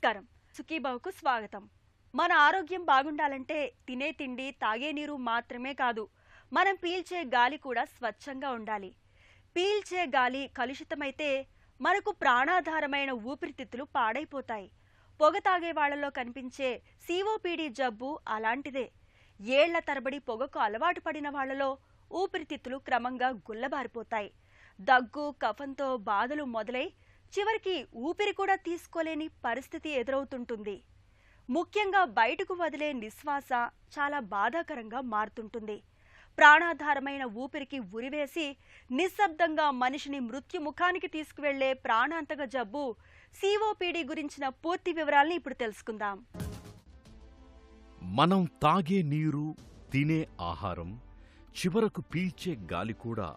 నమస్కారం. సుఖీభావుకు స్వాగతం. మన ఆరోగ్యం బాగుండాలంటే తినే తిండి, తాగే నీరు మాత్రమే కాదు, మనం పీల్చే గాలి కూడా స్వచ్ఛంగా ఉండాలి. పీల్చే గాలి కలుషితమైతే మనకు ప్రాణాధారమైన ఊపిరితిత్తులు పాడైపోతాయి. పొగ తాగే వాళ్లలో కనిపించే సిఓపిడి జబ్బు అలాంటిదే. ఏళ్ల తరబడి పొగకు అలవాటు పడిన వాళ్లలో ఊపిరితిత్తులు క్రమంగా గుల్లబారిపోతాయి. దగ్గు, కఫంతో బాధలు మొదలై చివరికి ఊపిరి కూడా తీసుకోలేని పరిస్థితి ఎదురవుతుంటుంది. ముఖ్యంగా బయటకు వదిలే నిశ్వాస చాలా బాధాకరంగా మారుతుంటుంది. ప్రాణాధారమైన ఊపిరికి ఉరివేసి నిశ్శబ్దంగా మనిషిని మృత్యుముఖానికి తీసుకువెళ్లే ప్రాణాంతక జబ్బు సిఓపిడి గురించిన పూర్తి వివరాల్ని ఇప్పుడు తెలుసుకుందాం. మనం తాగే నీరు, తినే ఆహారం, చివరకు పీల్చే గాలి కూడా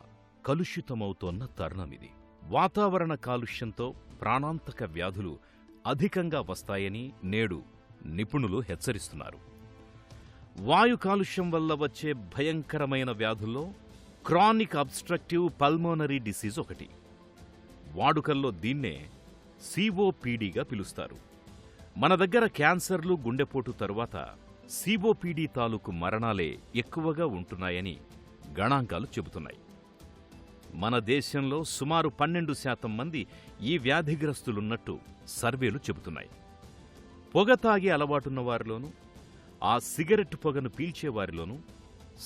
కలుషితమవుతోన్న తరుణమిది. వాతావరణ కాలుష్యంతో ప్రాణాంతక వ్యాధులు అధికంగా వస్తాయని నేడు నిపుణులు హెచ్చరిస్తున్నారు. వాయు కాలుష్యం వల్ల వచ్చే భయంకరమైన వ్యాధుల్లో క్రానిక్ అబ్స్ట్రక్టివ్ పల్మోనరీ డిసీజ్ ఒకటి. వాడుకల్లో దీన్నే సిఓపిడిగా పిలుస్తారు. మన దగ్గర క్యాన్సర్లు, గుండెపోటు తరువాత సిఓపిడి తాలూకు మరణాలే ఎక్కువగా ఉంటున్నాయని గణాంకాలు చెబుతున్నాయి. మన దేశంలో సుమారు 12% మంది ఈ వ్యాధిగ్రస్తులున్నట్టు సర్వేలు చెబుతున్నాయి. పొగ తాగే అలవాటున్న వారిలోనూ, ఆ సిగరెట్ పొగను పీల్చేవారిలోనూ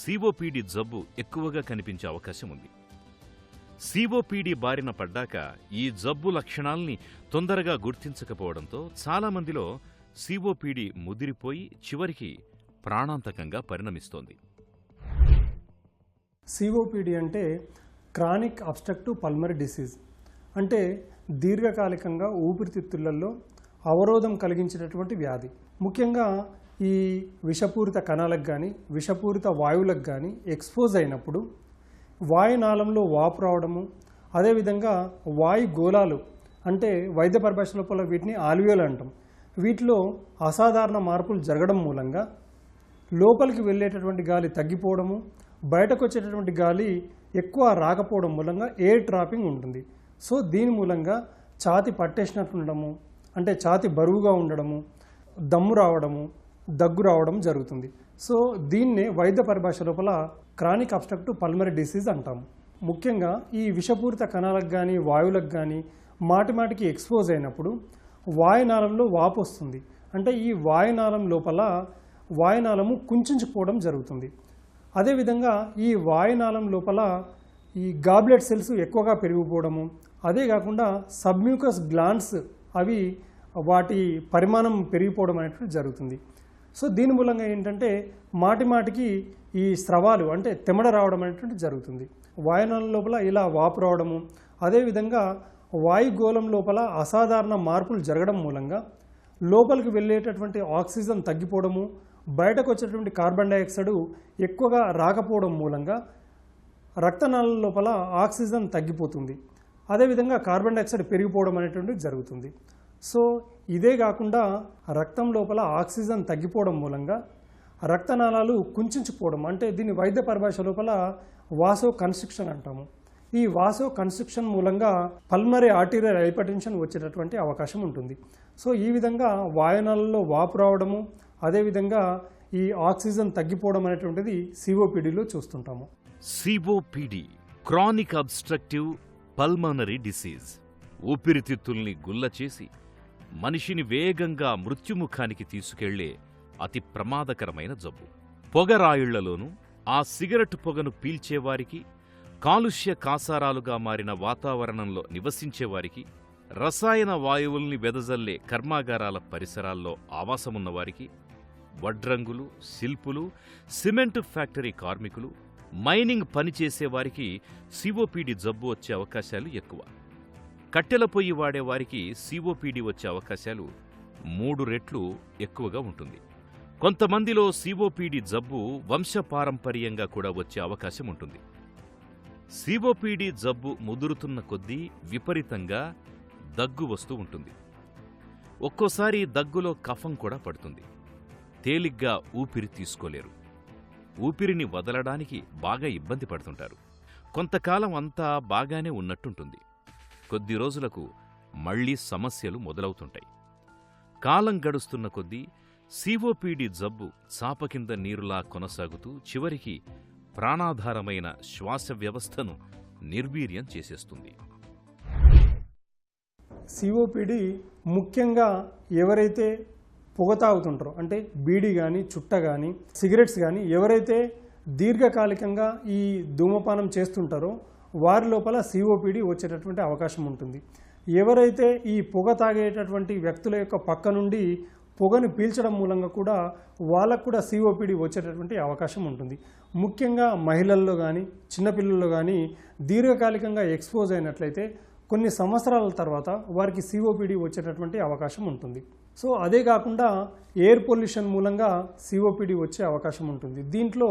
సిఓపిడి జబ్బు ఎక్కువగా కనిపించే అవకాశం ఉంది. సిఓపిడి బారిన పడ్డాక ఈ జబ్బు లక్షణాల్ని తొందరగా గుర్తించకపోవడంతో చాలామందిలో సిఓపిడి ముదిరిపోయి చివరికి ప్రాణాంతకంగా పరిణమిస్తోంది. సిఓపిడి అంటే క్రానిక్ అబ్స్ట్రక్టివ్ పల్మనరీ డిసీజ్, అంటే దీర్ఘకాలికంగా ఊపిరితిత్తులలో అవరోధం కలిగించేటటువంటి వ్యాధి. ముఖ్యంగా ఈ విషపూరిత కణాలకు కానీ, విషపూరిత వాయువులకు కానీ ఎక్స్పోజ్ అయినప్పుడు వాయునాళంలో వాపు రావడము, అదేవిధంగా వాయు గోళాలు, అంటే వైద్య పరిభాష లోపల వీటిని ఆల్వియోల్ అంటాం, వీటిలో అసాధారణ మార్పులు జరగడం మూలంగా లోపలికి వెళ్ళేటటువంటి గాలి తగ్గిపోవడము, బయటకు వచ్చేటటువంటి గాలి ఎక్కువ రాకపోవడం మూలంగా ఎయిర్ ట్రాపింగ్ ఉంటుంది. సో దీని మూలంగా ఛాతి పట్టేసినట్టు ఉండడము, అంటే ఛాతి బరువుగా ఉండడము, దమ్ము రావడము, దగ్గు రావడం జరుగుతుంది. సో దీన్నే వైద్య పరిభాష లోపల క్రానిక్ అబ్స్ట్రక్టివ్ పల్మనరీ డిసీజ్ అంటాము. ముఖ్యంగా ఈ విషపూరిత కణాలకు కానీ, వాయువులకు కానీ మాటిమాటికి ఎక్స్పోజ్ అయినప్పుడు వాయునాళంలో వాపు వస్తుంది. అంటే ఈ వాయునాళం లోపల వాయునాళము కుంచుకుపోవడం జరుగుతుంది. అదేవిధంగా ఈ వాయునాళం లోపల ఈ గాబ్లెట్ సెల్స్ ఎక్కువగా పెరిగిపోవడము, అదే కాకుండా సబ్మ్యూకస్ గ్లాండ్స్ అవి వాటి పరిమాణం పెరిగిపోవడం అనేటువంటి జరుగుతుంది. సో దీని మూలంగా ఏంటంటే మాటిమాటికి ఈ స్రవాలు, అంటే తెమడ రావడం అనేటువంటి జరుగుతుంది. వాయునాళం లోపల ఇలా వాపు రావడము, అదేవిధంగా వాయుగోళం లోపల అసాధారణ మార్పులు జరగడం మూలంగా లోపలికి వెళ్ళేటటువంటి ఆక్సిజన్ తగ్గిపోవడము, బయటకు వచ్చేటువంటి కార్బన్ డైఆక్సైడ్ ఎక్కువగా రాకపోవడం మూలంగా రక్తనాళాల లోపల ఆక్సిజన్ తగ్గిపోతుంది. అదేవిధంగా కార్బన్ డైఆక్సైడ్ పెరిగిపోవడం అనేటువంటిది జరుగుతుంది. సో ఇదే కాకుండా రక్తం లోపల ఆక్సిజన్ తగ్గిపోవడం మూలంగా రక్తనాళాలు కుంచుకుపోవడం, అంటే దీన్ని వైద్య పరిభాష లోపల వాసో కన్స్ట్రిక్షన్ అంటాము. ఈ వాసో కన్స్ట్రిక్షన్ మూలంగా పల్మనరీ ఆర్టీరియల్ హైపర్టెన్షన్ వచ్చేటటువంటి అవకాశం ఉంటుంది. సో ఈ విధంగా వాయునాళాల్లో వాపు రావడము, అదేవిధంగా ఈ ఆక్సిజన్ తగ్గిపోవడం అనేటువంటిది సిఓపిడిలో చూస్తుంటాము. COPD chronic obstructive pulmonary disease ఊపిరితిత్తుల్ని గుల్ల చేసి మనిషిని వేగంగా మృత్యుముఖానికి తీసుకెళ్లే అతి ప్రమాదకరమైన జబ్బు. పొగరాయుళ్లలోనూ, ఆ సిగరెట్ పొగను పీల్చేవారికి, కాలుష్య కాసారాలుగా మారిన వాతావరణంలో నివసించేవారికి, రసాయన వాయువుల్ని వెదజల్లే కర్మాగారాల పరిసరాల్లో ఆవాసమున్నవారికి, వడ్రంగులు, శిల్పులు, సిమెంట్ ఫ్యాక్టరీ కార్మికులు, మైనింగ్ పనిచేసేవారికి సిఓపిడి జబ్బు వచ్చే అవకాశాలు ఎక్కువ. కట్టెల పొయ్యి వాడేవారికి సిఓపిడి వచ్చే అవకాశాలు 3 రెట్లు ఎక్కువగా ఉంటుంది. కొంతమందిలో సిఓపిడి జబ్బు వంశపారంపర్యంగా కూడా వచ్చే అవకాశం ఉంటుంది. సిఓపిడి జబ్బు ముదురుతున్న కొద్దీ విపరీతంగా దగ్గు వస్తూ ఉంటుంది. ఒక్కోసారి దగ్గులో కఫం కూడా పడుతుంది. తేలిగ్గా ఊపిరి తీసుకోలేరు. ఊపిరిని వదలడానికి బాగా ఇబ్బంది పడుతుంటారు. కొంతకాలం అంతా బాగానే ఉన్నట్టుంటుంది. కొద్ది రోజులకు మళ్లీ సమస్యలు మొదలవుతుంటాయి. కాలం గడుస్తున్న కొద్దీ సిఓపిడి జబ్బు చాప కింద నీరులా కొనసాగుతూ చివరికి ప్రాణాధారమైన శ్వాస వ్యవస్థను నిర్వీర్యం చేసేస్తుంది. సిఓపిడి ముఖ్యంగా ఎవరైతే పొగ తాగుతుంటారో, అంటే బీడీ కానీ చుట్ట కానీ సిగరెట్స్ కానీ ఎవరైతే దీర్ఘకాలికంగా ఈ ధూమపానం చేస్తుంటారో వారి లోపల సిఓపిడి వచ్చేటటువంటి అవకాశం ఉంటుంది. ఎవరైతే ఈ పొగ తాగేటటువంటి వ్యక్తుల యొక్క పక్క నుండి పొగను పీల్చడం మూలంగా కూడా వాళ్ళకు కూడా సిఓపిడి వచ్చేటటువంటి అవకాశం ఉంటుంది. ముఖ్యంగా మహిళల్లో కానీ చిన్నపిల్లల్లో కానీ దీర్ఘకాలికంగా ఎక్స్పోజ్ అయినట్లయితే కొన్ని సంవత్సరాల తర్వాత వారికి సిఓపిడి వచ్చేటటువంటి అవకాశం ఉంటుంది. సో అదే కాకుండా ఎయిర్ పొల్యూషన్ మూలంగా సిఓపిడి వచ్చే అవకాశం ఉంటుంది. దీంట్లో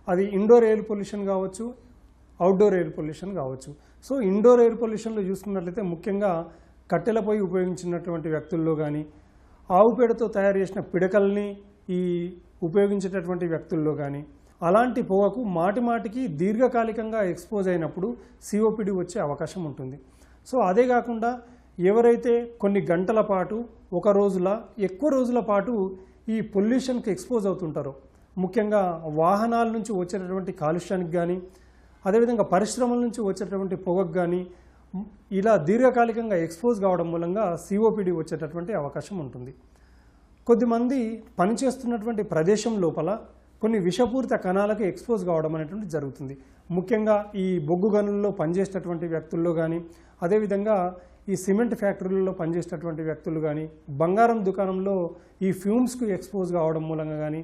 అది ఇండోర్ ఎయిర్ పొల్యూషన్ కావచ్చు, అవుట్డోర్ ఎయిర్ పొల్యూషన్ కావచ్చు. సో ఇండోర్ ఎయిర్ పొల్యూషన్లో చూసుకున్నట్లయితే ముఖ్యంగా కట్టెల పొయ్యి ఉపయోగించినటువంటి వ్యక్తుల్లో కానీ, ఆవు పేడతో తయారు చేసిన పిడకల్ని ఈ ఉపయోగించేటటువంటి వ్యక్తుల్లో కానీ, అలాంటి పొగకు మాటిమాటికి దీర్ఘకాలికంగా ఎక్స్పోజ్ అయినప్పుడు సిఓపిడి వచ్చే అవకాశం ఉంటుంది. సో అదే కాకుండా ఎవరైతే కొన్ని గంటల పాటు, ఒక రోజుల ఎక్కువ రోజుల పాటు ఈ పొల్యూషన్కి ఎక్స్పోజ్ అవుతుంటారో, ముఖ్యంగా వాహనాల నుంచి వచ్చేటటువంటి కాలుష్యానికి కానీ, అదేవిధంగా పరిశ్రమల నుంచి వచ్చేటటువంటి పొగకు కానీ ఇలా దీర్ఘకాలికంగా ఎక్స్పోజ్ కావడం మూలంగా సిఓపిడి వచ్చేటటువంటి అవకాశం ఉంటుంది. కొద్దిమంది పనిచేస్తున్నటువంటి ప్రదేశం లోపల కొన్ని విషపూరిత కణాలకు ఎక్స్పోజ్ కావడం అనేటువంటి జరుగుతుంది. ముఖ్యంగా ఈ బొగ్గు గనుల్లో పనిచేసేటటువంటి వ్యక్తుల్లో కానీ, అదేవిధంగా ఈ సిమెంట్ ఫ్యాక్టరీలలో పనిచేసేటటువంటి వ్యక్తులు కానీ, బంగారం దుకాణంలో ఈ ఫ్యూమ్స్కు ఎక్స్పోజ్ కావడం మూలంగా కానీ,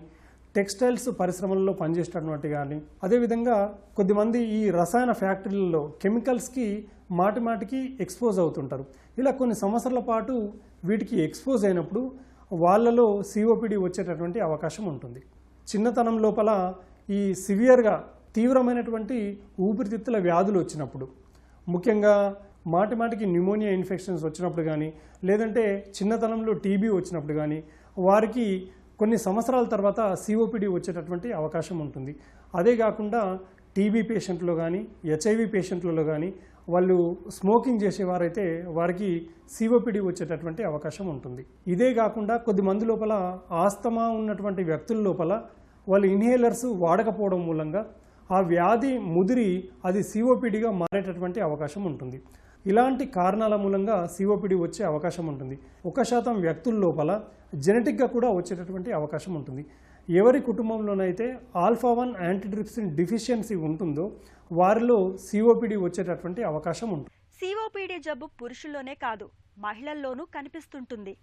టెక్స్టైల్స్ పరిశ్రమల్లో పనిచేసేటటువంటి కానీ, అదేవిధంగా కొద్దిమంది ఈ రసాయన ఫ్యాక్టరీలలో కెమికల్స్కి మాటిమాటికి ఎక్స్పోజ్ అవుతుంటారు. ఇలా కొన్ని సంవత్సరాల పాటు వీటికి ఎక్స్పోజ్ అయినప్పుడు వాళ్ళలో సిఓపిడి వచ్చేటటువంటి అవకాశం ఉంటుంది. చిన్నతనం లోపల ఈ సివియర్గా తీవ్రమైనటువంటి ఊపిరితిత్తుల వ్యాధులు వచ్చినప్పుడు, ముఖ్యంగా మాటిమాటికి న్యూమోనియా ఇన్ఫెక్షన్స్ వచ్చినప్పుడు కానీ, లేదంటే చిన్నతనంలో టీబీ వచ్చినప్పుడు కానీ వారికి కొన్ని సంవత్సరాల తర్వాత సిఓపిడి వచ్చేటటువంటి అవకాశం ఉంటుంది. అదే కాకుండా టీబీ పేషెంట్లో కానీ, హెచ్ఐవి పేషెంట్లలో కానీ వాళ్ళు స్మోకింగ్ చేసేవారైతే వారికి సిఓపిడి వచ్చేటటువంటి అవకాశం ఉంటుంది. ఇదే కాకుండా కొద్దిమంది లోపల ఆస్తమా ఉన్నటువంటి వ్యక్తుల లోపల వాళ్ళు ఇన్హేలర్స్ వాడకపోవడం మూలంగా ఆ వ్యాధి ముదిరి అది సిఓపిడిగా మారేటటువంటి అవకాశం ఉంటుంది. ఇలాంటి కారణాల మూలంగా సిఓపిడి వచ్చే అవకాశం ఉంటుంది. 1% వ్యక్తుల లోపల జెనెటిక్గా కూడా వచ్చేటటువంటి అవకాశం ఉంటుంది. ఎవరి కుటుంబంలోనైతే ఆల్ఫా-1 యాంటీట్రిప్సిన్ డిఫిషియన్సీ ఉంటుందో వారిలో సిఓపిడి వచ్చేటటువంటి అవకాశం ఉంటుంది. సిఓపిడి జబ్బు పురుషుల్లోనే కాదు, మహిళల్లోనూ కనిపిస్తుంటుంది.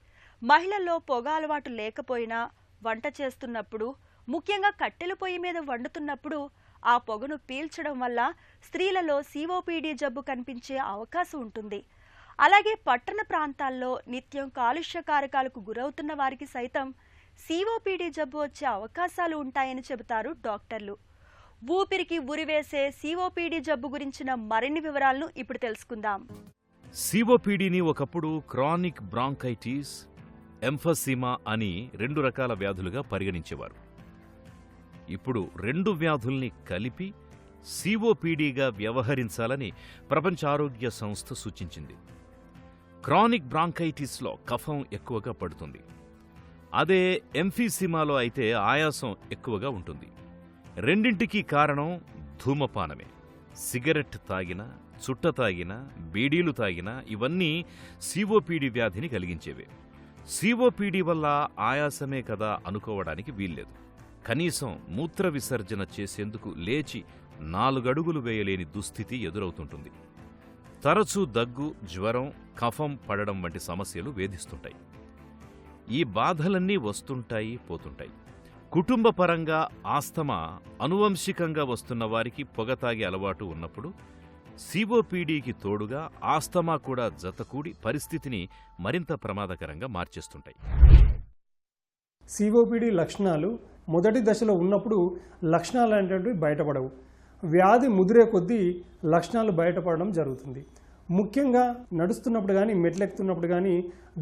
మహిళల్లో పొగ అలవాటు లేకపోయినా వంట చేస్తున్నప్పుడు, ముఖ్యంగా కట్టెల పొయ్యి మీద వండుతున్నప్పుడు ఆ పొగను పీల్చడం వల్ల స్త్రీలలో సిఓపిడి జబ్బు కనిపించే అవకాశం ఉంటుంది. అలాగే పట్టణ ప్రాంతాల్లో నిత్యం కాలుష్య కారకాలకు గురవుతున్న వారికి సైతం సిఓపిడి జబ్బు వచ్చే అవకాశాలు ఉంటాయని చెబుతారు డాక్టర్లు. ఊపిరికి ఉరివేసే సిఓపిడి జబ్బు గురించిన మరిన్ని వివరాలను ఇప్పుడు తెలుసుకుందాం. సిఓపిడిని ఒకప్పుడు క్రానిక్ బ్రాంకైటిస్, ఎంఫసీమా అని 2 రకాల వ్యాధులుగా పరిగణించేవారు. ఇప్పుడు 2 వ్యాధుల్ని కలిపి సిఓపిడిగా వ్యవహరించాలని ప్రపంచ ఆరోగ్య సంస్థ సూచించింది. క్రానిక్ బ్రాంకైటిస్లో కఫం ఎక్కువగా పడుతుంది. అదే ఎంఫీసిమాలో అయితే ఆయాసం ఎక్కువగా ఉంటుంది. రెండింటికీ కారణం ధూమపానమే. సిగరెట్ తాగినా, చుట్ట తాగినా, బీడీలు తాగినా ఇవన్నీ సిఓపిడి వ్యాధిని కలిగించేవే. సిఓపిడి వల్ల ఆయాసమే కదా అనుకోవడానికి వీల్లేదు. కనీసం మూత్ర విసర్జన చేసేందుకు లేచి 4 అడుగులు వేయలేని దుస్థితి ఎదురవుతుంటుంది. తరచూ దగ్గు, జ్వరం, కఫం పడడం వంటి సమస్యలు వేధిస్తుంటాయి. ఈ బాధలన్నీ వస్తుంటాయి, పోతుంటాయి. కుటుంబ పరంగా ఆస్తమా అనువంశికంగా వస్తున్న వారికి పొగ తాగే అలవాటు ఉన్నప్పుడు సిఓపిడికి తోడుగా ఆస్తమా కూడా జతకూడి పరిస్థితిని మరింత ప్రమాదకరంగా మార్చేస్తుంటాయి. సిఓపిడి లక్షణాలు మొదటి దశలో ఉన్నప్పుడు లక్షణాలు అనేటువంటివి బయటపడవు. వ్యాధి ముదిరే కొద్దీ లక్షణాలు బయటపడడం జరుగుతుంది. ముఖ్యంగా నడుస్తున్నప్పుడు కానీ, మెట్లెక్కుతున్నప్పుడు కానీ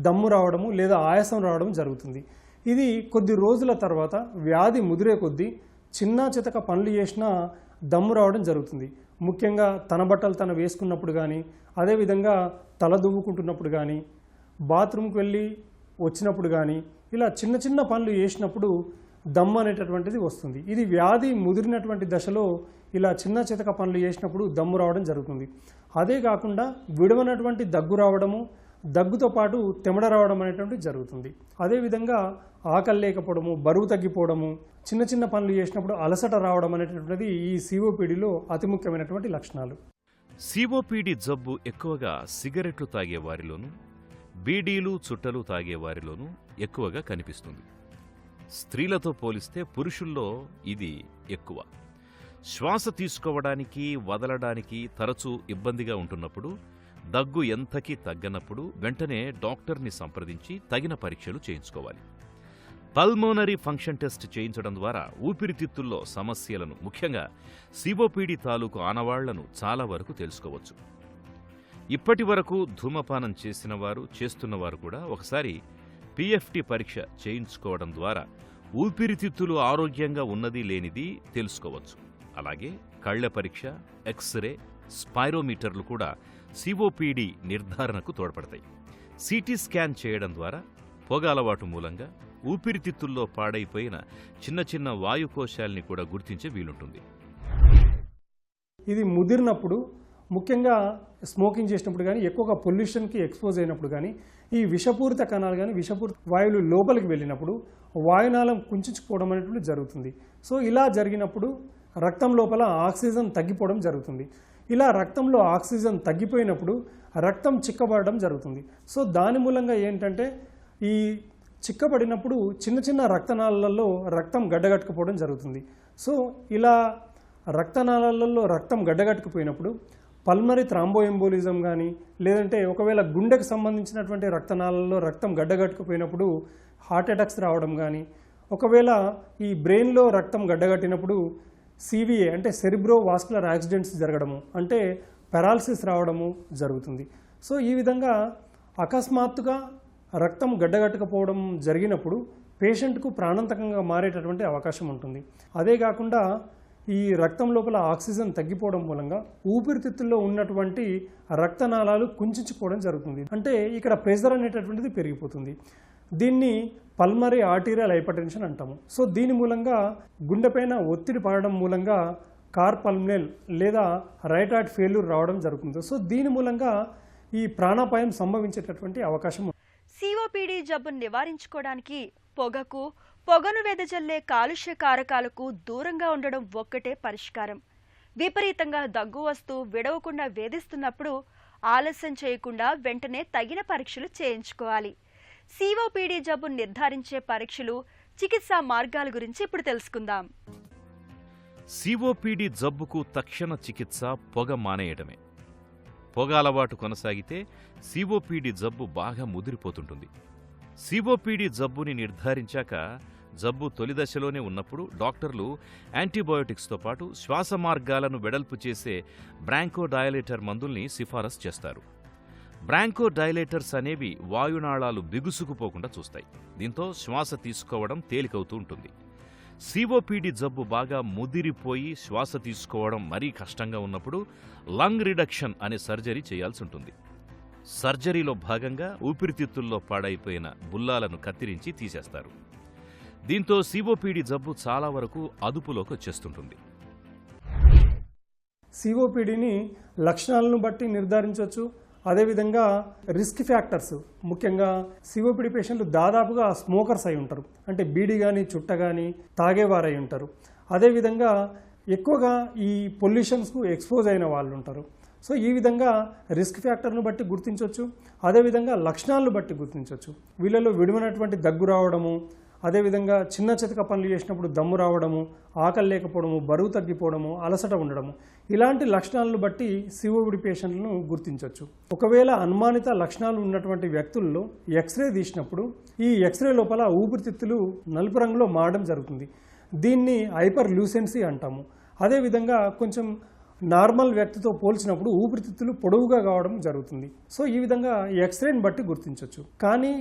దమ్ము రావడము లేదా ఆయాసం రావడం జరుగుతుంది. ఇది కొద్ది రోజుల తర్వాత వ్యాధి ముదిరే కొద్దీ చిన్న చితక పనులు చేసినా దమ్ము రావడం జరుగుతుంది. ముఖ్యంగా తన బట్టలు తను వేసుకున్నప్పుడు కానీ, అదేవిధంగా తల దువ్వుకుంటున్నప్పుడు కానీ, బాత్రూమ్కి వెళ్ళి వచ్చినప్పుడు కానీ ఇలా చిన్న చిన్న పనులు చేసినప్పుడు దమ్ము అనేటటువంటిది వస్తుంది. ఇది వ్యాధి ముదిరినటువంటి దశలో ఇలా చిన్న చితక పనులు చేసినప్పుడు దమ్ము రావడం జరుగుతుంది. అదే కాకుండా విడవనటువంటి దగ్గు రావడము, దగ్గుతో పాటు తెమడ రావడం అనేటువంటిది జరుగుతుంది. అదేవిధంగా ఆకలి లేకపోవడము, బరువు తగ్గిపోవడము, చిన్న చిన్న పనులు చేసినప్పుడు అలసట రావడం అనేటటువంటిది ఈ సిఓపిడిలో అతి ముఖ్యమైనటువంటి లక్షణాలు. సిఓపిడి జబ్బు ఎక్కువగా సిగరెట్లు తాగే వారిలోనూ, బీడీలు చుట్టలు తాగే వారిలోనూ ఎక్కువగా కనిపిస్తుంది. స్త్రీలతో పోలిస్తే పురుషుల్లో ఇది ఎక్కువ. శ్వాస తీసుకోవడానికి, వదలడానికి తరచూ ఇబ్బందిగా ఉంటున్నప్పుడు, దగ్గు ఎంతకీ తగ్గనప్పుడు వెంటనే డాక్టర్ని సంప్రదించి తగిన పరీక్షలు చేయించుకోవాలి. పల్మోనరీ ఫంక్షన్ టెస్ట్ చేయించడం ద్వారా ఊపిరితిత్తుల్లో సమస్యలను, ముఖ్యంగా సిఓపిడి తాలూకు ఆనవాళ్లను చాలా వరకు తెలుసుకోవచ్చు. ఇప్పటి వరకు ధూమపానం చేసినవారు, చేస్తున్నవారు కూడా ఒకసారి పిఎఫ్టి పరీక్ష చేయించుకోవడం ద్వారా ఊపిరితిత్తులు ఆరోగ్యంగా ఉన్నది లేనిది తెలుసుకోవచ్చు. అలాగే కళ్ల పరీక్ష, ఎక్స్రే, స్పైరోమీటర్లు కూడా సిఓపిడి నిర్ధారణకు తోడ్పడతాయి. సిటీ స్కాన్ చేయడం ద్వారా పొగ అలవాటు మూలంగా ఊపిరితిత్తుల్లో పాడైపోయిన చిన్న చిన్న వాయుకోశాల్ని కూడా గుర్తించే వీలుంటుంది. ఇది ముదిరినప్పుడు, ముఖ్యంగా స్మోకింగ్ చేసినప్పుడు కానీ, ఎక్కువగా పొల్యూషన్కి ఎక్స్పోజ్ అయినప్పుడు కానీ, ఈ విషపూరిత కణాలు కానీ, విషపూరిత వాయువులు లోపలికి వెళ్ళినప్పుడు వాయునాళం కుంచుకుపోవడం అనేటువంటి జరుగుతుంది. సో ఇలా జరిగినప్పుడు రక్తం లోపల ఆక్సిజన్ తగ్గిపోవడం జరుగుతుంది. ఇలా రక్తంలో ఆక్సిజన్ తగ్గిపోయినప్పుడు రక్తం చిక్కబడడం జరుగుతుంది. సో దాని మూలంగా ఏంటంటే ఈ చిక్కబడినప్పుడు చిన్న చిన్న రక్తనాళాలలో రక్తం గడ్డగట్టుకుపోవడం జరుగుతుంది. సో ఇలా రక్తనాళాలలో రక్తం గడ్డగట్టుకుపోయినప్పుడు పల్మరీ థ్రాంబోఎంబోలిజం కానీ, లేదంటే ఒకవేళ గుండెకు సంబంధించినటువంటి రక్తనాళాలలో రక్తం గడ్డగట్టుకుపోయినప్పుడు హార్ట్ అటాక్స్ రావడం కానీ, ఒకవేళ ఈ బ్రెయిన్లో రక్తం గడ్డగట్టినప్పుడు సివిఏ అంటే సెరిబ్రో వాస్కులర్ యాక్సిడెంట్స్ జరగడము, అంటే పెరాలసిస్ రావడము జరుగుతుంది. సో ఈ విధంగా అకస్మాత్తుగా రక్తం గడ్డగట్టకపోవడం జరిగినప్పుడు పేషెంట్కు ప్రాణాంతకంగా మారేటటువంటి అవకాశం ఉంటుంది. అదే కాకుండా ఈ రక్తం లోపల ఆక్సిజన్ తగ్గిపోవడం మూలంగా ఊపిరితిత్తుల్లో ఉన్నటువంటి రక్తనాళాలు కుంచుకుపోవడం జరుగుతుంది. అంటే ఇక్కడ ప్రెషర్ అనేటటువంటిది పెరిగిపోతుంది. దీన్ని పల్మరీ ఆర్టీరియల్ హైపర్టెన్షన్ అంటాము. సో దీని మూలంగా గుండెపైన ఒత్తిడి పడడం మూలంగా కార్పల్మనల్ లేదా రైట్ హార్ట్ ఫెయిల్యూర్ రావడం జరుగుతుంది. సో దీని మూలంగా ఈ ప్రాణాపాయం సంభవించేటటువంటి అవకాశం. సిఓపిడి జబ్బును నివారించుకోవడానికి పొగను వెదజల్లే కాలుష్య కారకాలకు దూరంగా ఉండడం ఒక్కటే పరిష్కారం. విపరీతంగా దగ్గు వస్తూ విడవకుండా వేధిస్తున్నప్పుడు ఆలస్యం చేయకుండా వెంటనే తగిన పరీక్షలు చేయించుకోవాలి. సిఓపిడి జబ్బును నిర్ధారించే పరీక్షలు, చికిత్సా మార్గాల గురించి ఇప్పుడు తెలుసుకుందాం. సిఓపిడి జబ్బుకు తక్షణ చికిత్స పొగ మానేయడమే. పొగ అలవాటు కొనసాగితే సిఓపిడి జబ్బు బాగా ముదిరిపోతుంటుంది. సిఓపిడి జబ్బుని నిర్ధారించాక జబ్బు తొలి దశలోనే ఉన్నప్పుడు డాక్టర్లు యాంటీబయోటిక్స్తో పాటు శ్వాస మార్గాలను వెడల్పు చేసే బ్రాంకోడైలేటర్ మందుల్ని సిఫారసు చేస్తారు. బ్రాంకోడైలేటర్స్ అనేవి వాయునాళాలు బిగుసుకుపోకుండా చూస్తాయి. దీంతో శ్వాస తీసుకోవడం తేలికవుతూ ఉంటుంది. సిఓపిడి జబ్బు బాగా ముదిరిపోయి శ్వాస తీసుకోవడం మరీ కష్టంగా ఉన్నప్పుడు లంగ్ రిడక్షన్ అనే సర్జరీ చేయాల్సి ఉంటుంది. సర్జరీలో భాగంగా ఊపిరితిత్తుల్లో పాడైపోయిన బుల్లాలను కత్తిరించి తీసేస్తారు. దీంతో సిఓపిడి జబ్బు చాలా వరకు అదుపులోకి వచ్చేస్తుంటుంది. సిఓపిడిని లక్షణాలను బట్టి నిర్ధారించవచ్చు. అదేవిధంగా రిస్క్ ఫ్యాక్టర్స్, ముఖ్యంగా సిఓపిడి పేషెంట్లు దాదాపుగా స్మోకర్స్ అయి ఉంటారు, అంటే బీడీ కానీ చుట్ట కానీ తాగేవారు అయి ఉంటారు. అదేవిధంగా ఎక్కువగా ఈ పొల్యూషన్స్కు ఎక్స్పోజ్ అయిన వాళ్ళు ఉంటారు. సో ఈ విధంగా రిస్క్ ఫ్యాక్టర్ను బట్టి గుర్తించవచ్చు. అదేవిధంగా లక్షణాలను బట్టి గుర్తించవచ్చు. వీళ్ళలో విడివైనటువంటి దగ్గు రావడము, అదేవిధంగా చిన్న చితక పనులు చేసినప్పుడు దమ్ము రావడము, ఆకలి లేకపోవడము, బరువు తగ్గిపోవడము, అలసట ఉండడము, ఇలాంటి లక్షణాలను బట్టి సిఓపిడి పేషెంట్లను గుర్తించవచ్చు. ఒకవేళ అనుమానిత లక్షణాలు ఉన్నటువంటి వ్యక్తుల్లో ఎక్స్రే తీసినప్పుడు ఈ ఎక్స్రే లోపల ఊపిరితిత్తులు నలుపు రంగులో మారడం జరుగుతుంది. దీన్ని హైపర్ లూసెన్సీ అంటాము. అదేవిధంగా కొంచెం నార్మల్ వ్యక్తితో పోల్చినప్పుడు ఊపిరితిత్తులు పొడవుగా కావడం జరుగుతుంది. సో ఈ విధంగా ఎక్స్రేని బట్టి గుర్తించవచ్చు. కానీ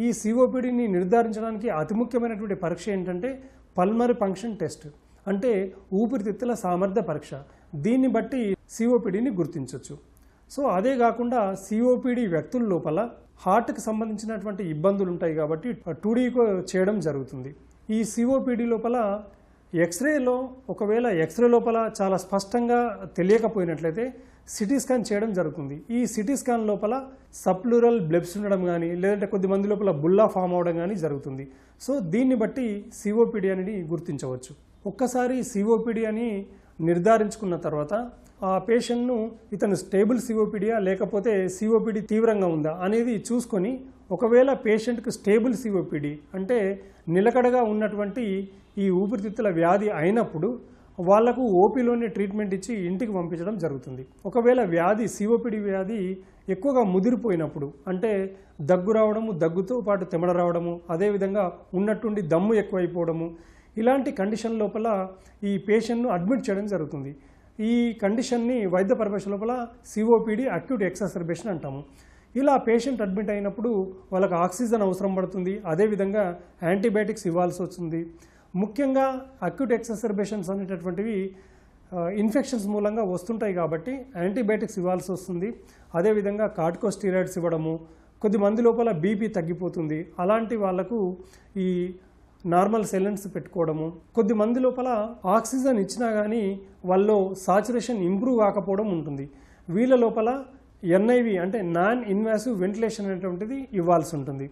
ఈ సిఓపిడిని నిర్ధారించడానికి అతి ముఖ్యమైనటువంటి పరీక్ష ఏంటంటే పల్మరీ ఫంక్షన్ టెస్ట్, అంటే ఊపిరితిత్తుల సామర్థ్య పరీక్ష. దీన్ని బట్టి సిఓపిడిని గుర్తించవచ్చు. సో అదే కాకుండా సిఓపిడి వ్యక్తుల లోపల హార్ట్కి సంబంధించినటువంటి ఇబ్బందులు ఉంటాయి కాబట్టి 2D చేయడం జరుగుతుంది. ఈ సిఓపిడి లోపల ఎక్స్రేలో ఒకవేళ ఎక్స్రే లోపల చాలా స్పష్టంగా తెలియకపోయినట్లయితే సిటీ స్కాన్ చేయడం జరుగుతుంది. ఈ సిటీ స్కాన్ లోపల సబ్ప్లూరల్ బ్లెబ్స్ ఉండడం కానీ లేదంటే కొద్దిమంది లోపల బుల్లా ఫామ్ అవడం కానీ జరుగుతుంది. సో దీన్ని బట్టి సిఓపిడి అని గుర్తించవచ్చు. ఒక్కసారి సిఓపిడి అని నిర్ధారించుకున్న తర్వాత ఆ పేషెంట్ను ఇతను స్టేబుల్ సిఓపిడియా లేకపోతే సిఓపిడి తీవ్రంగా ఉందా అనేది చూసుకొని ఒకవేళ పేషెంట్కి స్టేబుల్ సిఓపిడి అంటే నిలకడగా ఉన్నటువంటి ఈ ఊపిరితిత్తుల వ్యాధి అయినప్పుడు వాళ్లకు ఓపీలోనే ట్రీట్మెంట్ ఇచ్చి ఇంటికి పంపించడం జరుగుతుంది. ఒకవేళ సిఓపిడి వ్యాధి ఎక్కువగా ముదిరిపోయినప్పుడు అంటే దగ్గు రావడము, దగ్గుతో పాటు తెమడ రావడము, అదేవిధంగా ఉన్నట్టుండి దమ్ము ఎక్కువైపోవడము, ఇలాంటి కండిషన్ లోపల ఈ పేషెంట్ను అడ్మిట్ చేయడం జరుగుతుంది. ఈ కండిషన్ని వైద్య పరిభాష లోపల సిఓపిడి అక్యూట్ ఎక్సాసర్బేషన్ అంటాము. ఇలా పేషెంట్ అడ్మిట్ అయినప్పుడు వాళ్ళకి ఆక్సిజన్ అవసరం పడుతుంది, అదేవిధంగా యాంటీబయాటిక్స్ ఇవ్వాల్సి వస్తుంది. ముఖ్యంగా అక్యూట్ ఎక్సాసర్బేషన్స్ అనేటటువంటివి ఇన్ఫెక్షన్స్ మూలంగా వస్తుంటాయి కాబట్టి యాంటీబయాటిక్స్ ఇవ్వాల్సి వస్తుంది. అదేవిధంగా కార్టికోస్టెరాయిడ్స్ ఇవ్వడము, కొద్దిమంది లోపల బీపీ తగ్గిపోతుంది, అలాంటి వాళ్లకు ఈ నార్మల్ సెలెన్స్ పెట్టుకోవడము, కొద్దిమంది లోపల ఆక్సిజన్ ఇచ్చినా కానీ వాళ్ళు సాచురేషన్ ఇంప్రూవ్ కాకపోవడం ఉంటుంది. వీళ్ళ లోపల ఎన్ఐవి అంటే నాన్ ఇన్వాసివ్ వెంటిలేషన్ అనేటువంటిది ఇవ్వాల్సి ఉంటుంది.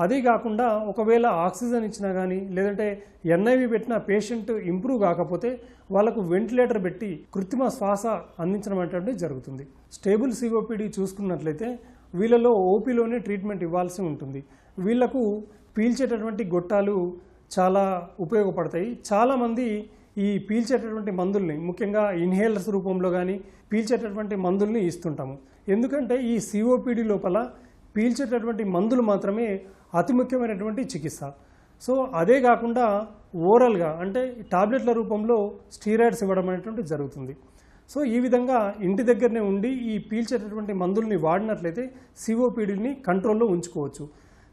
అదే కాకుండా ఒకవేళ ఆక్సిజన్ ఇచ్చినా కానీ లేదంటే ఎన్ఐవి పెట్టిన పేషెంట్ ఇంప్రూవ్ కాకపోతే వాళ్ళకు వెంటిలేటర్ పెట్టి కృత్రిమ శ్వాస అందించడం అనేటువంటిది జరుగుతుంది. స్టేబుల్ సిఓపిడి చూసుకున్నట్లయితే వీళ్ళలో ఓపీలోనే ట్రీట్మెంట్ ఇవ్వాల్సి ఉంటుంది. వీళ్లకు పీల్చేటటువంటి గొట్టాలు చాలా ఉపయోగపడతాయి. చాలామంది ఈ పీల్చేటటువంటి మందుల్ని ముఖ్యంగా ఇన్హేలర్స్ రూపంలో కానీ పీల్చేటటువంటి మందుల్ని ఇస్తుంటాము. ఎందుకంటే ఈ సిఓపిడి లోపల పీల్చేటటువంటి మందులు మాత్రమే అతి ముఖ్యమైనటువంటి చికిత్స. సో అదే కాకుండా ఓరల్గా అంటే టాబ్లెట్ల రూపంలో స్టీరాయిడ్స్ ఇవ్వడం అనేటువంటి జరుగుతుంది. సో ఈ విధంగా ఇంటి దగ్గరనే ఉండి ఈ పీల్చేటటువంటి మందుల్ని వాడినట్లయితే సిఓపిడిని కంట్రోల్లో ఉంచుకోవచ్చు.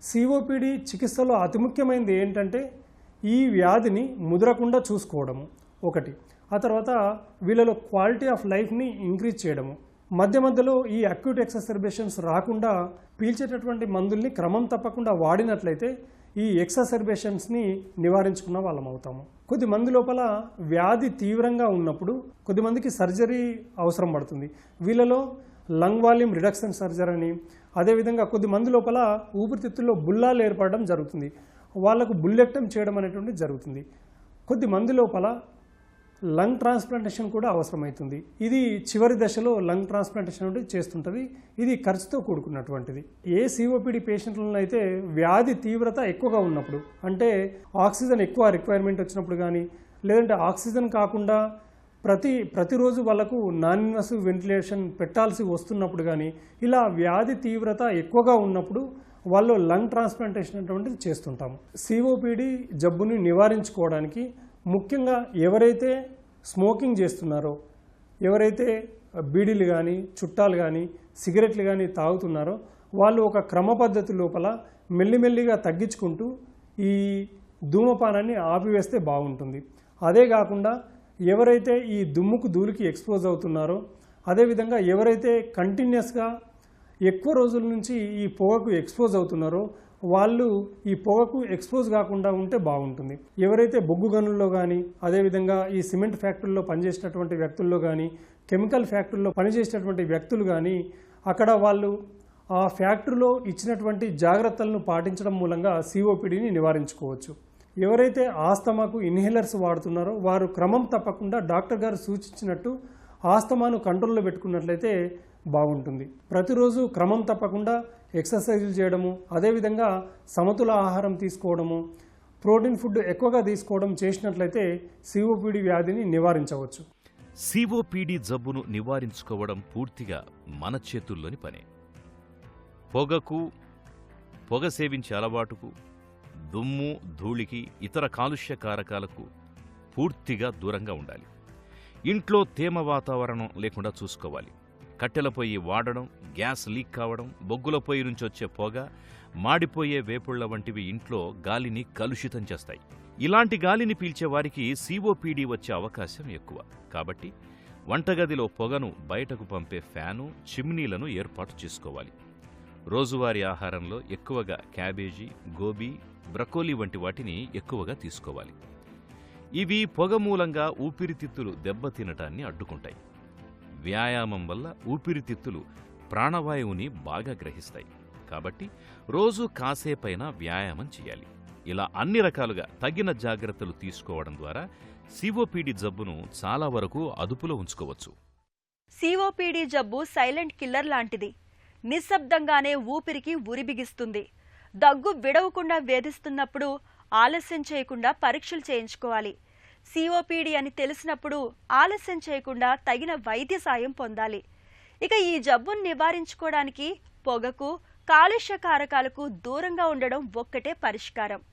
సిఓపిడి చికిత్సలో అతి ముఖ్యమైనది ఏంటంటే ఈ వ్యాధిని ముదరకుండా చూసుకోవడము ఒకటి, ఆ తర్వాత వీళ్ళలో క్వాలిటీ ఆఫ్ లైఫ్ని ఇంక్రీజ్ చేయడము, మధ్య మధ్యలో ఈ అక్యూట్ ఎక్సాసర్బేషన్స్ రాకుండా పీల్చేటటువంటి మందుల్ని క్రమం తప్పకుండా వాడినట్లయితే ఈ ఎక్సాసర్బేషన్స్ని నివారించుకున్న వాళ్ళం అవుతాము. కొద్దిమంది లోపల వ్యాధి తీవ్రంగా ఉన్నప్పుడు కొద్దిమందికి సర్జరీ అవసరం పడుతుంది. వీళ్ళలో లంగ్ వాల్యూమ్ రిడక్షన్ సర్జరీ అని, అదేవిధంగా కొద్దిమంది లోపల ఊపిరితిత్తుల్లో బుల్లాలు ఏర్పడడం జరుగుతుంది, వాళ్లకు బుల్లెక్టమ్ చేయడం అనేటువంటిది జరుగుతుంది. కొద్దిమంది లోపల లంగ్ ట్రాన్స్ప్లాంటేషన్ కూడా అవసరమవుతుంది. ఇది చివరి దశలో లంగ్ ట్రాన్స్ప్లాంటేషన్ అనేది చేస్తుంటుంది. ఇది ఖర్చుతో కూడుకున్నటువంటిది. ఏ సిఓపిడి పేషెంట్లను అయితే వ్యాధి తీవ్రత ఎక్కువగా ఉన్నప్పుడు అంటే ఆక్సిజన్ ఎక్కువ రిక్వైర్మెంట్ వచ్చినప్పుడు కానీ లేదంటే ఆక్సిజన్ కాకుండా ప్రతిరోజు వాళ్ళకు నాన్ ఇన్వాసివ్ వెంటిలేషన్ పెట్టాల్సి వస్తున్నప్పుడు కానీ ఇలా వ్యాధి తీవ్రత ఎక్కువగా ఉన్నప్పుడు వాళ్ళు లంగ్ ట్రాన్స్ప్లాంటేషన్ అటువంటిది చేస్తుంటాము. సిఓపిడి జబ్బుని నివారించుకోవడానికి ముఖ్యంగా ఎవరైతే స్మోకింగ్ చేస్తున్నారో, ఎవరైతే బీడీలు కానీ చుట్టాలు కానీ సిగరెట్లు కానీ తాగుతున్నారో వాళ్ళు ఒక క్రమ పద్ధతి లోపల మెల్లిమెల్లిగా తగ్గించుకుంటూ ఈ ధూమపానాన్ని ఆపివేస్తే బాగుంటుంది. అదే కాకుండా ఎవరైతే ఈ దుమ్ముకు ధూళికి ఎక్స్పోజ్ అవుతున్నారో, అదేవిధంగా ఎవరైతే కంటిన్యూస్గా ఎక్కువ రోజుల నుంచి ఈ పొగకు ఎక్స్పోజ్ అవుతున్నారో వాళ్ళు ఈ పొగకు ఎక్స్పోజ్ కాకుండా ఉంటే బాగుంటుంది. ఎవరైతే బొగ్గు గనుల్లో కానీ అదేవిధంగా ఈ సిమెంట్ ఫ్యాక్టరీలో పనిచేసేటటువంటి వ్యక్తుల్లో కానీ కెమికల్ ఫ్యాక్టరీలో పనిచేసేటటువంటి వ్యక్తులు కానీ అక్కడ వాళ్ళు ఆ ఫ్యాక్టరీలో ఇచ్చినటువంటి జాగ్రత్తలను పాటించడం మూలంగా సిఓపిడిని నివారించుకోవచ్చు. ఎవరైతే ఆస్తమాకు ఇన్హేలర్స్ వాడుతున్నారో వారు క్రమం తప్పకుండా డాక్టర్ గారు సూచించినట్టు ఆస్తమాను కంట్రోల్లో పెట్టుకున్నట్లయితే బాగుంటుంది. ప్రతిరోజు క్రమం తప్పకుండా ఎక్సర్సైజులు చేయడము, అదేవిధంగా సమతుల ఆహారం తీసుకోవడము, ప్రోటీన్ ఫుడ్ ఎక్కువగా తీసుకోవడం చేసినట్లయితే సిఓపిడి వ్యాధిని నివారించవచ్చు. సిఓపిడి జబ్బును నివారించుకోవడం పూర్తిగా మన చేతుల్లోని పనే. పొగ సేవించే అలవాటుకు, దుమ్ము ధూళికి, ఇతర కాలుష్య కారకాలకు పూర్తిగా దూరంగా ఉండాలి. ఇంట్లో తేమ వాతావరణం లేకుండా చూసుకోవాలి. కట్టెల పొయ్యి వాడడం, గ్యాస్ లీక్ కావడం, బొగ్గుల పొయ్యి నుంచి వచ్చే పొగ, మాడిపోయే వేపుళ్ల వంటివి ఇంట్లో గాలిని కలుషితం చేస్తాయి. ఇలాంటి గాలిని పీల్చే వారికి సిఓపిడి వచ్చే అవకాశం ఎక్కువ. కాబట్టి వంటగదిలో పొగను బయటకు పంపే ఫ్యాను, చిమ్నీలను ఏర్పాటు చేసుకోవాలి. రోజువారీ ఆహారంలో ఎక్కువగా క్యాబేజీ, గోబీ, బ్రకోలీ వంటి వాటిని ఎక్కువగా తీసుకోవాలి. ఇవి పొగ మూలంగా ఊపిరితిత్తులు దెబ్బతినటాన్ని అడ్డుకుంటాయి. వ్యాయామం వల్ల ఊపిరితిత్తులు ప్రాణవాయువుని బాగా గ్రహిస్తాయి. కాబట్టి రోజు కాసేపైనా వ్యాయామం చేయాలి. ఇలా అన్ని రకాలుగా తగిన జాగ్రత్తలు తీసుకోవడం ద్వారా సిఓపిడి జబ్బును చాలా వరకు అదుపులో ఉంచుకోవచ్చు. సిఓపిడి జబ్బు సైలెంట్ కిల్లర్ లాంటిది. నిశ్శబ్దంగానే ఊపిరికి ఉరిబిగిస్తుంది. దగ్గు విడవకుండా వేధిస్తున్నప్పుడు ఆలస్యం చేయకుండా పరీక్షలు చేయించుకోవాలి. సిఓపిడి అని తెలిసినప్పుడు ఆలస్యం చేయకుండా తగిన వైద్య సాయం పొందాలి. ఇక ఈ జబ్బును నివారించుకోవడానికి పొగకు, కాలుష్య కారకాలకు దూరంగా ఉండడం ఒక్కటే పరిష్కారం.